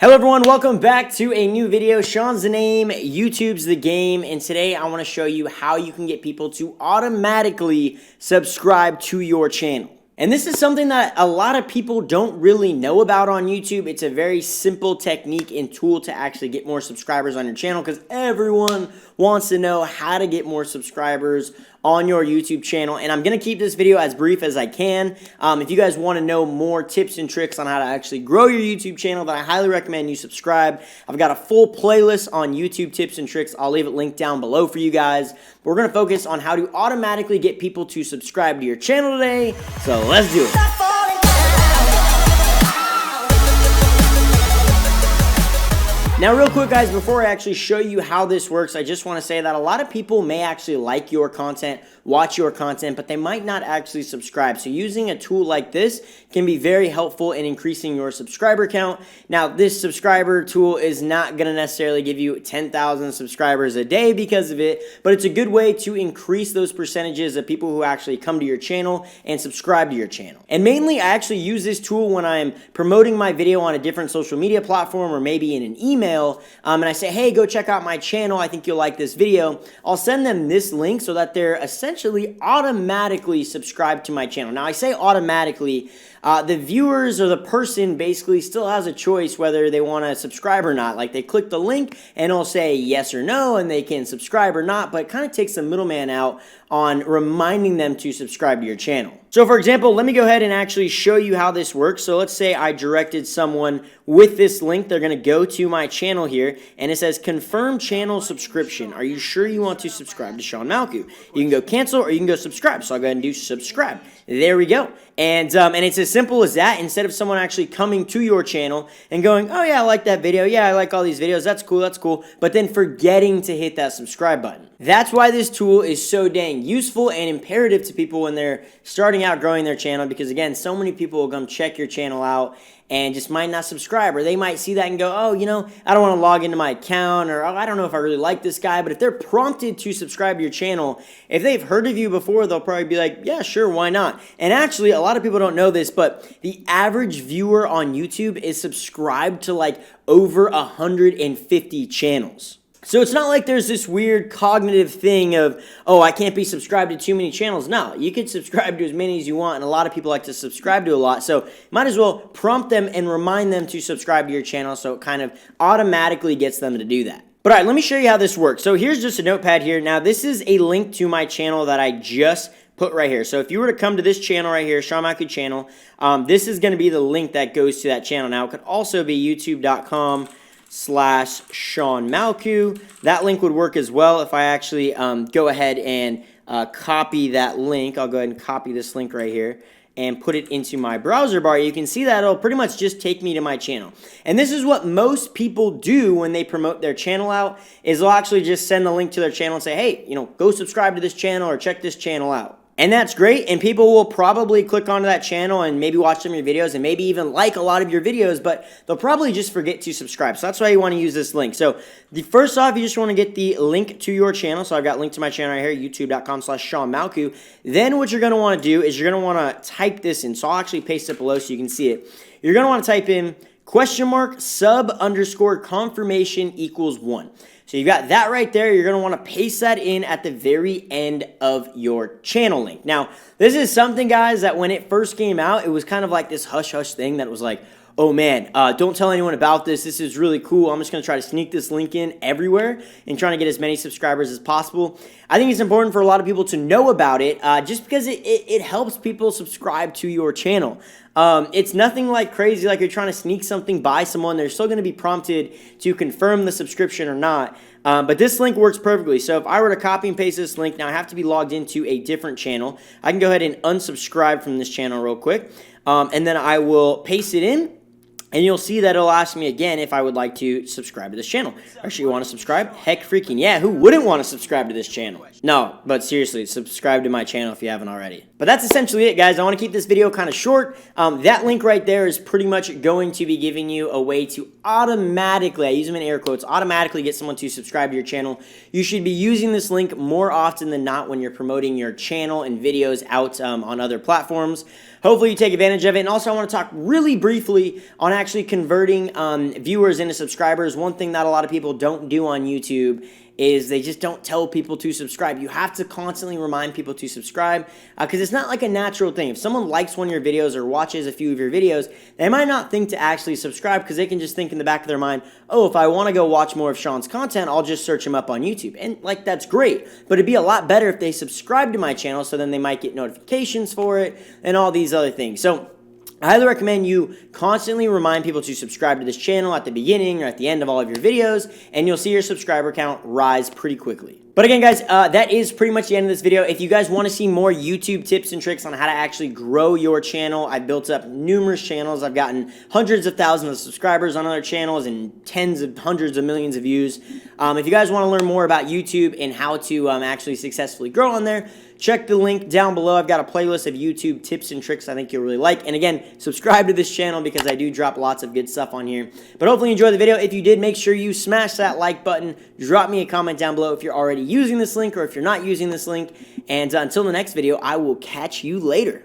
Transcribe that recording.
Hello everyone, welcome back to a new video. Shawn's the name, YouTube's the game, and today I want to show you how you can get people to automatically subscribe to your channel. And this is something that a lot of people don't really know about on YouTube. It's a very simple technique and tool to actually get more subscribers on your channel because everyone wants to know how to get more subscribers on your YouTube channel. And I'm going to keep this video as brief as I can. If you guys want to know more tips and tricks on how to actually grow your YouTube channel, then I highly recommend you subscribe. I've got a full playlist on YouTube tips and tricks. I'll leave it linked down below for you guys. But we're going to focus on how to automatically get people to subscribe to your channel today. So let's do it. Now, real quick, guys, before I actually show you how this works, I just want to say that a lot of people may actually like your content, watch your content, but they might not actually subscribe. So using a tool like this can be very helpful in increasing your subscriber count. Now, this subscriber tool is not going to necessarily give you 10,000 subscribers a day because of it, but it's a good way to increase those percentages of people who actually come to your channel and subscribe to your channel. And mainly, I actually use this tool when I'm promoting my video on a different social media platform or maybe in an email. And I say, hey, go check out my channel. I think you'll like this video. I'll send them this link so that they're essentially automatically subscribed to my channel. Now, I say automatically. The viewers or the person basically still has a choice whether they want to subscribe or not. Like they click the link and it'll say yes or no and they can subscribe or not, but it kind of takes the middleman out on reminding them to subscribe to your channel. So for example, let me go ahead and actually show you how this works. So let's say I directed someone with this link. They're going to go to my channel here and it says confirm channel subscription. Are you sure you want to subscribe to Shawn Malkou? You can go cancel or you can go subscribe. So I'll go ahead and do subscribe. There we go. And it's as simple as that. Instead of someone actually coming to your channel and going, oh yeah, I like that video. Yeah, I like all these videos. That's cool. That's cool. But then forgetting to hit that subscribe button. That's why this tool is so dang useful and imperative to people when they're starting out growing their channel. Because again, so many people will come check your channel out and just might not subscribe, or they might see that and go, oh, you know, I don't want to log into my account, or oh, I don't know if I really like this guy. But if they're prompted to subscribe to your channel, if they've heard of you before, they'll probably be like, yeah, sure, why not? And actually, a lot of people don't know this, but the average viewer on YouTube is subscribed to like over 150 channels. So it's not like there's this weird cognitive thing of, oh, I can't be subscribed to too many channels. No, you can subscribe to as many as you want, and a lot of people like to subscribe to a lot. So might as well prompt them and remind them to subscribe to your channel so it kind of automatically gets them to do that. But all right, let me show you how this works. So here's just a notepad here. Now, this is a link to my channel that I just put right here. So if you were to come to this channel right here, Shawn Malkou channel, this is going to be the link that goes to that channel. Now, it could also be youtube.com/Shawn Malkou. That link would work as well if I actually go ahead and copy that link. I'll go ahead and copy this link right here and put it into my browser bar. You can see that it'll pretty much just take me to my channel. And this is what most people do when they promote their channel out, is they'll actually just send the link to their channel and say, hey, you know, go subscribe to this channel or check this channel out. And that's great, and people will probably click onto that channel and maybe watch some of your videos and maybe even like a lot of your videos, but they'll probably just forget to subscribe. So that's why you want to use this link. So first off, you just want to get the link to your channel. So I've got a link to my channel right here, youtube.com/Shawn Malkou. Then what you're going to want to do is you're going to want to type this in. So I'll actually paste it below so you can see it. You're going to want to type in !sub_confirmation equals 1. So you've got that right there. You're going to want to paste that in at the very end of your channel link. Now, this is something, guys, that when it first came out, it was kind of like this hush-hush thing that was like, oh man, don't tell anyone about this. This is really cool. I'm just going to try to sneak this link in everywhere and trying to get as many subscribers as possible. I think it's important for a lot of people to know about it just because it helps people subscribe to your channel. It's nothing like crazy like you're trying to sneak something by someone. They're still going to be prompted to confirm the subscription or not. But this link works perfectly. So if I were to copy and paste this link, now I have to be logged into a different channel. I can go ahead and unsubscribe from this channel real quick. And then I will paste it in. And you'll see that it'll ask me again if I would like to subscribe to this channel. Actually, you want to subscribe? Heck freaking yeah, who wouldn't want to subscribe to this channel? No, but seriously, subscribe to my channel if you haven't already. But that's essentially it, guys. I want to keep this video kind of short. That link right there is pretty much going to be giving you a way to automatically, I use them in air quotes, automatically get someone to subscribe to your channel. You should be using this link more often than not when you're promoting your channel and videos out on other platforms. hopefully you take advantage of it. And also I want to talk really briefly on actually converting viewers into subscribers. One thing that a lot of people don't do on YouTube is they just don't tell people to subscribe. You have to constantly remind people to subscribe because it's not like a natural thing. If someone likes one of your videos or watches a few of your videos, they might not think to actually subscribe because they can just think in the back of their mind, oh, if I want to go watch more of Shawn's content, I'll just search him up on YouTube. And like, that's great, but it'd be a lot better if they subscribe to my channel so then they might get notifications for it and all these other things. So I highly recommend you constantly remind people to subscribe to this channel at the beginning or at the end of all of your videos, and you'll see your subscriber count rise pretty quickly. But again, guys, that is pretty much the end of this video. If you guys want to see more YouTube tips and tricks on how to actually grow your channel, I've built up numerous channels. I've gotten hundreds of thousands of subscribers on other channels and tens of hundreds of millions of views. If you guys want to learn more about YouTube and how to actually successfully grow on there, check the link down below. I've got a playlist of YouTube tips and tricks I think you'll really like. And again, subscribe to this channel because I do drop lots of good stuff on here. But hopefully you enjoyed the video. If you did, make sure you smash that like button. Drop me a comment down below if you're already using this link or if you're not using this link. And until the next video, I will catch you later.